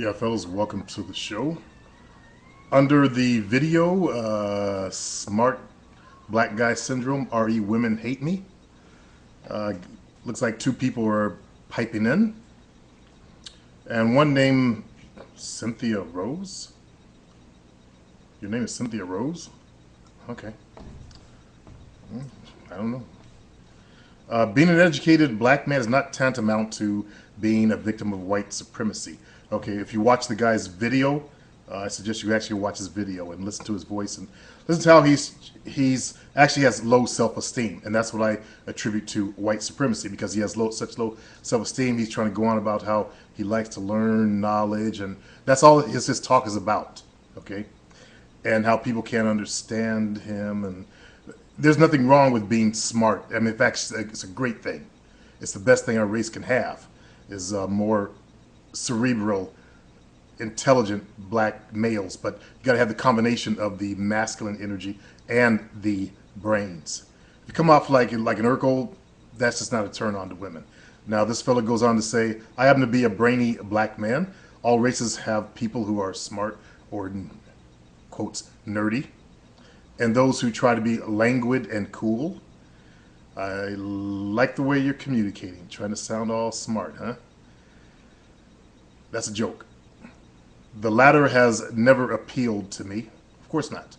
Yeah, fellas, welcome to the show. Under the video, Smart Black Guy Syndrome, RE Women Hate Me. Uh, Looks like two people are piping in. And one named Cynthia Rose. Your name is Cynthia Rose? Okay. I don't know. Being an educated black man is not tantamount to being a victim of white supremacy. Okay, if you watch the guy's video, I suggest you actually watch his video and listen to his voice and listen to how he's actually has low self-esteem, and that's what I attribute to white supremacy, because he has such low self-esteem. He's trying to go on about how he likes to learn knowledge, and that's all his talk is about. Okay, and how people can't understand him, and there's nothing wrong with being smart. I mean, in fact, it's a great thing. It's the best thing our race can have, is more cerebral, intelligent black males. But you got to have the combination of the masculine energy and the brains. If you come off like an Urkel, that's just not a turn on to women. Now, this fellow goes on to say, I happen to be a brainy black man. All races have people who are smart or, quotes, nerdy, and those who try to be languid and cool. I like the way you're communicating, trying to sound all smart, huh? That's a joke. The latter has never appealed to me. Of course not.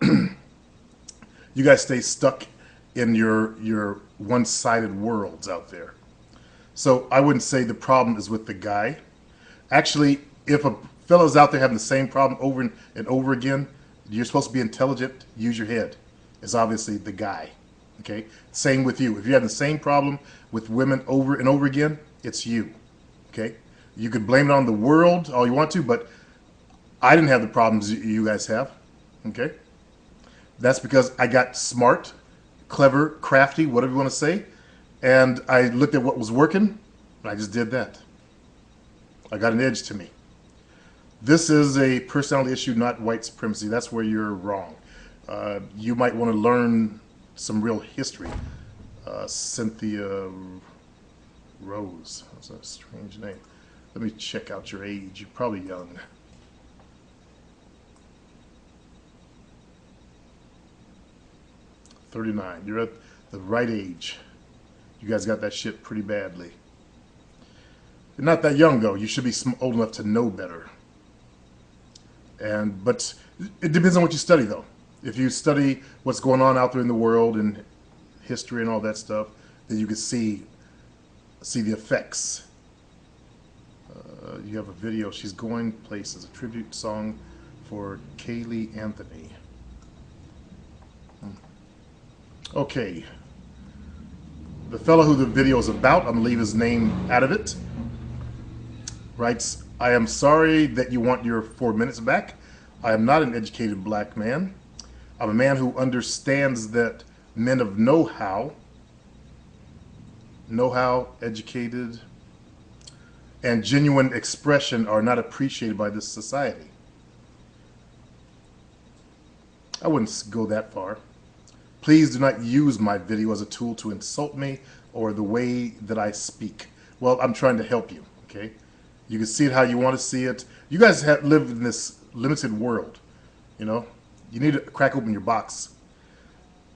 You guys stay stuck in your one-sided worlds out there. So I wouldn't say the problem is with the guy. Actually, if a fellow's out there having the same problem over and over again, you're supposed to be intelligent, use your head. It's obviously the guy. Okay? Same with you. If you have the same problem with women over and over again, it's you. Okay? You could blame it on the world all you want to, but I didn't have the problems you guys have. Okay? That's because I got smart, clever, crafty, whatever you want to say, and I looked at what was working, and I just did that. I got an edge to me. This is a personality issue, not white supremacy. That's where you're wrong. You might want to learn some real history. Cynthia Rose. That's a strange name. Let me check out your age. You're probably young. "39." You're at the right age. You guys got that shit pretty badly. You're not that young, though. You should be old enough to know better. But it depends on what you study, though. If you study what's going on out there in the world and history and all that stuff, then you can see the effects. You have a video. She's Going Places, a tribute song for Kaylee Anthony. Okay. The fellow who the video is about, I'm going to leave his name out of it, writes, I am sorry that you want your 4 minutes back. I am not an educated black man. I'm a man who understands that men of know-how, educated, and genuine expression are not appreciated by this society. I wouldn't go that far. Please do not use my video as a tool to insult me or the way that I speak. Well, I'm trying to help you, okay? You can see it how you want to see it. You guys live in this limited world, you know? You need to crack open your box.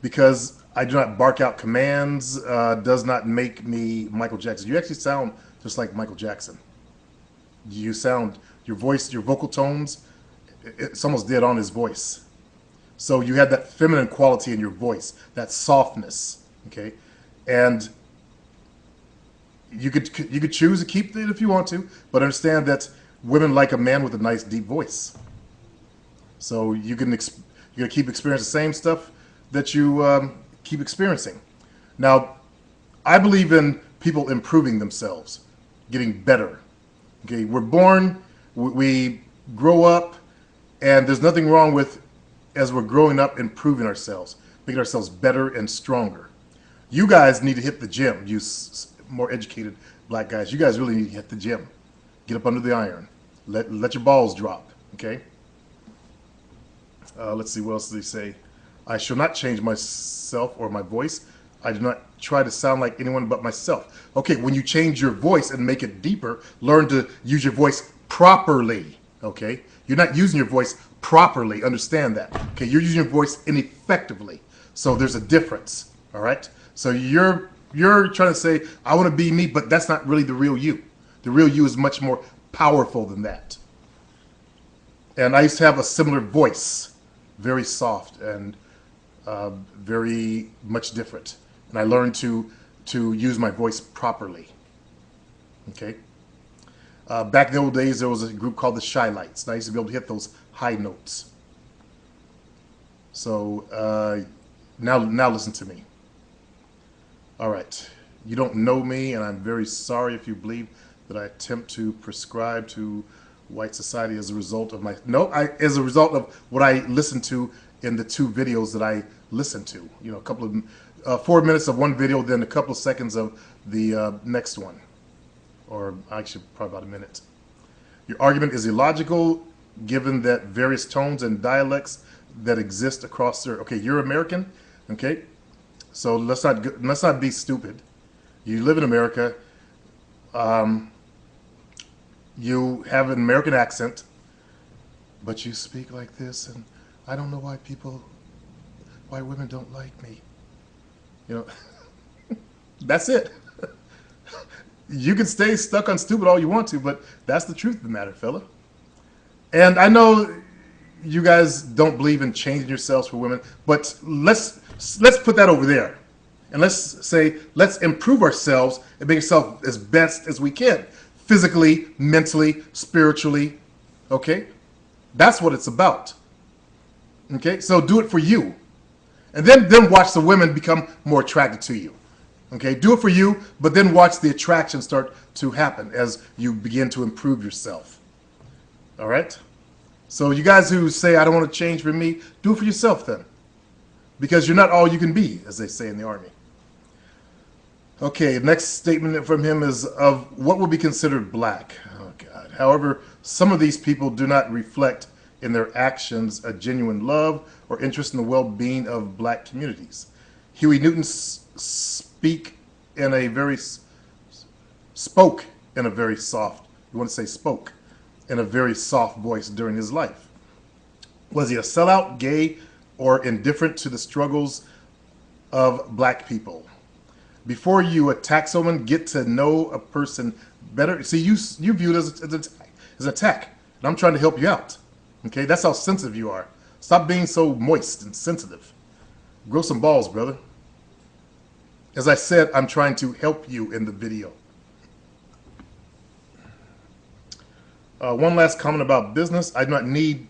Because I do not bark out commands does not make me Michael Jackson. You actually sound just like Michael Jackson. You sound, your voice, your vocal tones, it's almost dead on his voice. So you have that feminine quality in your voice, that softness, okay? And you could choose to keep it if you want to, but understand that women like a man with a nice deep voice. So you're gonna keep experiencing the same stuff that you keep experiencing. Now, I believe in people improving themselves, getting better. Okay, we're born, we grow up, and there's nothing wrong with, as we're growing up, improving ourselves, making ourselves better and stronger. You guys need to hit the gym, you more educated black guys. You guys really need to hit the gym. Get up under the iron. Let your balls drop, okay? Let's see, what else do they say? I shall not change myself or my voice. I do not try to sound like anyone but myself. Okay, when you change your voice and make it deeper, learn to use your voice properly. Okay, you're not using your voice properly. Understand that. Okay, you're using your voice ineffectively. So there's a difference. All right. So you're trying to say I want to be me, but that's not really the real you. The real you is much more powerful than that. And I used to have a similar voice, very soft and very much different. And I learned to use my voice properly. Okay. Back in the old days, there was a group called the Shy Lights, and I used to be able to hit those high notes. So now listen to me. All right. You don't know me, and I'm very sorry if you believe that I attempt to prescribe to white society as a result of my as a result of what I listened to in the 2 videos that I listened to. You know, a couple of 4 minutes of one video, then a couple of seconds of the next one, or actually probably about a minute. Your argument is illogical, given that various tones and dialects that exist across the. Okay, you're American, okay, so let's not be stupid. You live in America. You have an American accent, but you speak like this, and I don't know why women don't like me. You know, that's it. You can stay stuck on stupid all you want to, but that's the truth of the matter, fella. And I know you guys don't believe in changing yourselves for women, but let's put that over there. And let's improve ourselves and make ourselves as best as we can. Physically, mentally, spiritually, okay? That's what it's about. Okay, so do it for you. And then watch the women become more attracted to you. Okay, do it for you, but then watch the attraction start to happen as you begin to improve yourself. All right? So you guys who say, I don't want to change for me, do it for yourself then. Because you're not all you can be, as they say in the Army. Okay, next statement from him is of what would be considered black. Oh, God. However, some of these people do not reflect in their actions a genuine love or interest in the well-being of black communities. Huey Newton spoke in a very soft voice during his life. Was he a sellout, gay, or indifferent to the struggles of black people? Before you attack someone, get to know a person better. See, you view it as an attack, and I'm trying to help you out. Okay, that's how sensitive you are. Stop being so moist and sensitive. Grow some balls, brother. As I said, I'm trying to help you in the video. One last comment about business. I do not need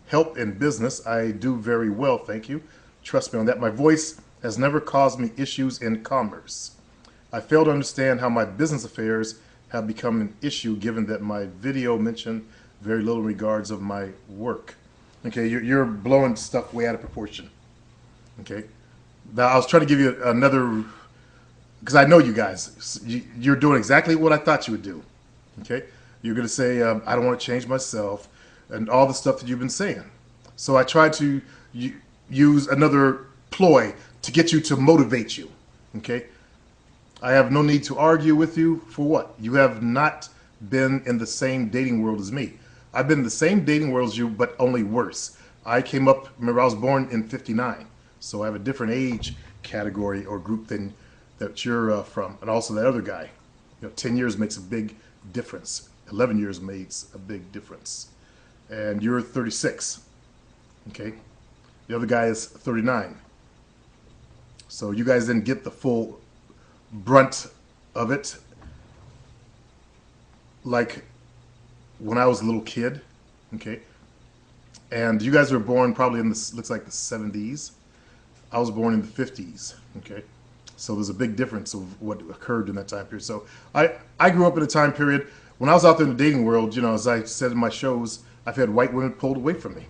help in business. I do very well, thank you. Trust me on that. My voice has never caused me issues in commerce. I fail to understand how my business affairs have become an issue given that my video mentioned very little regards of my work. Okay, you're blowing stuff way out of proportion. Okay, now I was trying to give you another, because I know you guys, you're doing exactly what I thought you would do. Okay, you're going to say, I don't want to change myself, and all the stuff that you've been saying. So I tried to use another ploy to get you to motivate you. Okay, I have no need to argue with you for what? You have not been in the same dating world as me. I've been in the same dating world as you, but only worse. I came up, remember I was born in '59, so I have a different age category or group than that you're from. And also that other guy, 10 years makes a big difference. 11 years makes a big difference. And you're 36, okay? The other guy is 39. So you guys didn't get the full brunt of it like when I was a little kid, okay? And you guys were born probably in the, looks like the 70s. I was born in the 50s, okay? So there's a big difference of what occurred in that time period. So I grew up in a time period when I was out there in the dating world, as I said in my shows, I've had white women pulled away from me.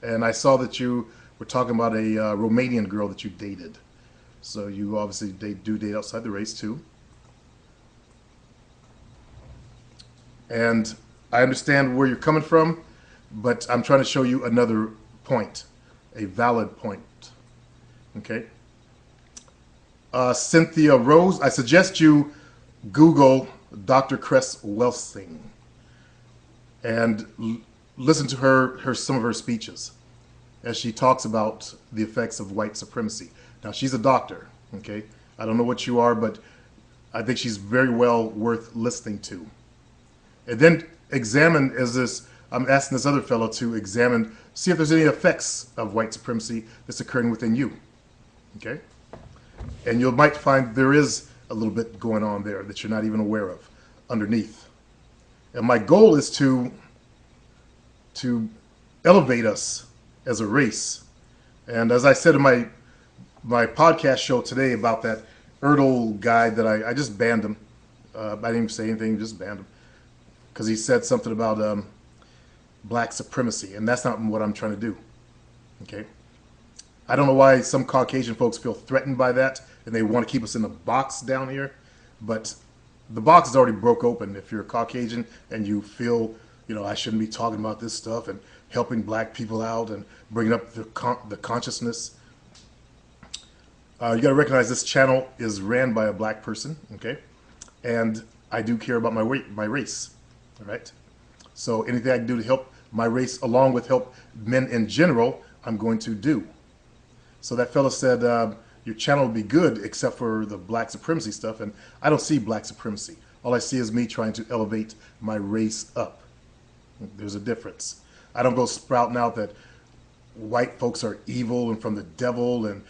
And I saw that you were talking about a Romanian girl that you dated. So you obviously do date outside the race too. And I understand where you're coming from, but I'm trying to show you another point, a valid point, okay? Cynthia Rose, I suggest you Google Dr. Cress Welsing and listen to some of her speeches as she talks about the effects of white supremacy. Now, she's a doctor, okay? I don't know what you are, but I think she's very well worth listening to. And then examine, I'm asking this other fellow to examine, see if there's any effects of white supremacy that's occurring within you, okay? And you might find there is a little bit going on there that you're not even aware of underneath. And my goal is to elevate us as a race. And as I said in my podcast show today about that Ertl guy that I just banned him. I didn't even say anything, just banned him. Because he said something about black supremacy, and that's not what I'm trying to do, okay? I don't know why some Caucasian folks feel threatened by that, and they want to keep us in a box down here, but the box is already broke open. If you're a Caucasian and you feel, I shouldn't be talking about this stuff and helping black people out and bringing up the consciousness, you got to recognize this channel is ran by a black person, okay? And I do care about my race, all right? So anything I can do to help my race, along with help men in general, I'm going to do. So that fellow said, your channel will be good except for the black supremacy stuff, and I don't see black supremacy. All I see is me trying to elevate my race up. There's a difference. I don't go sprouting out that white folks are evil and from the devil and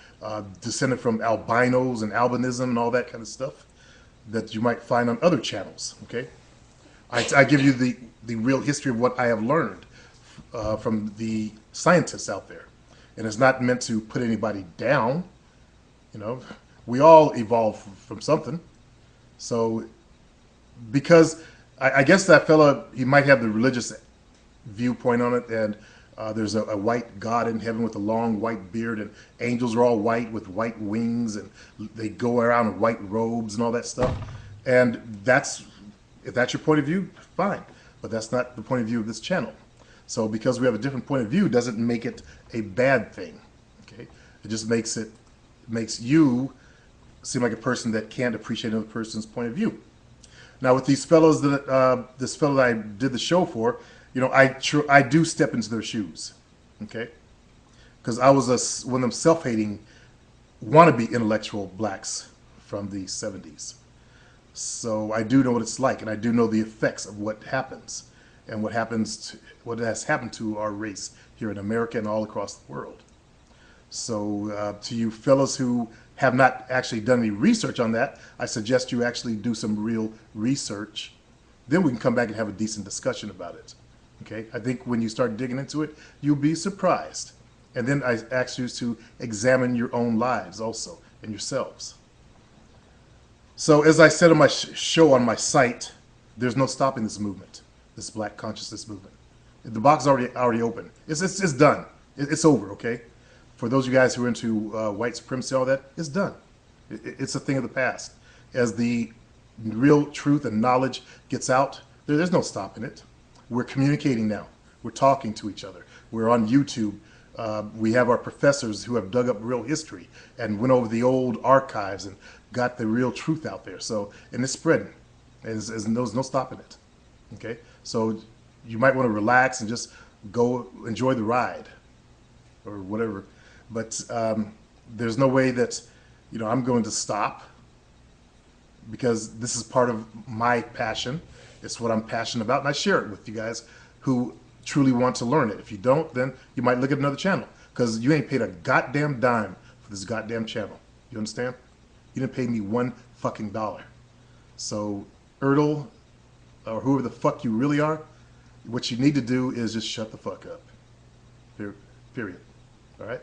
descended from albinos and albinism and all that kind of stuff that you might find on other channels, okay? I give you the real history of what I have learned from the scientists out there. And it's not meant to put anybody down. We all evolved from something. So because I guess that fella, he might have the religious viewpoint on it, and there's a white God in heaven with a long white beard, and angels are all white with white wings, and they go around in white robes and all that stuff. And if that's your point of view, fine. But that's not the point of view of this channel. So because we have a different point of view doesn't make it a bad thing, okay? It just makes you seem like a person that can't appreciate another person's point of view. Now with these fellows this fellow that I did the show for, I do step into their shoes, okay? Because I was one of them self-hating, wannabe intellectual blacks from the 70s. So I do know what it's like, and I do know the effects of what happens and what has happened to our race here in America and all across the world. So to you fellows who have not actually done any research on that, I suggest you actually do some real research. Then we can come back and have a decent discussion about it. Okay? I think when you start digging into it, you'll be surprised. And then I ask you to examine your own lives also and yourselves. So as I said on my show on my site, there's no stopping this movement, this black consciousness movement. The box is already open. It's done. It's over, okay? For those of you guys who are into white supremacy, all that, it's done. It's a thing of the past. As the real truth and knowledge gets out, there's no stopping it. We're communicating now. We're talking to each other. We're on YouTube. We have our professors who have dug up real history and went over the old archives and got the real truth out there. So, and it's spreading. There's no stopping it. Okay? So you might want to relax and just go enjoy the ride or whatever. But there's no way that, I'm going to stop, because this is part of my passion. It's what I'm passionate about, and I share it with you guys who truly want to learn it. If you don't, then you might look at another channel, because you ain't paid a goddamn dime for this goddamn channel. You understand? You didn't pay me $1 fucking dollar. So Ertl, or whoever the fuck you really are, what you need to do is just shut the fuck up. Period. All right?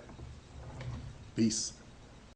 Peace.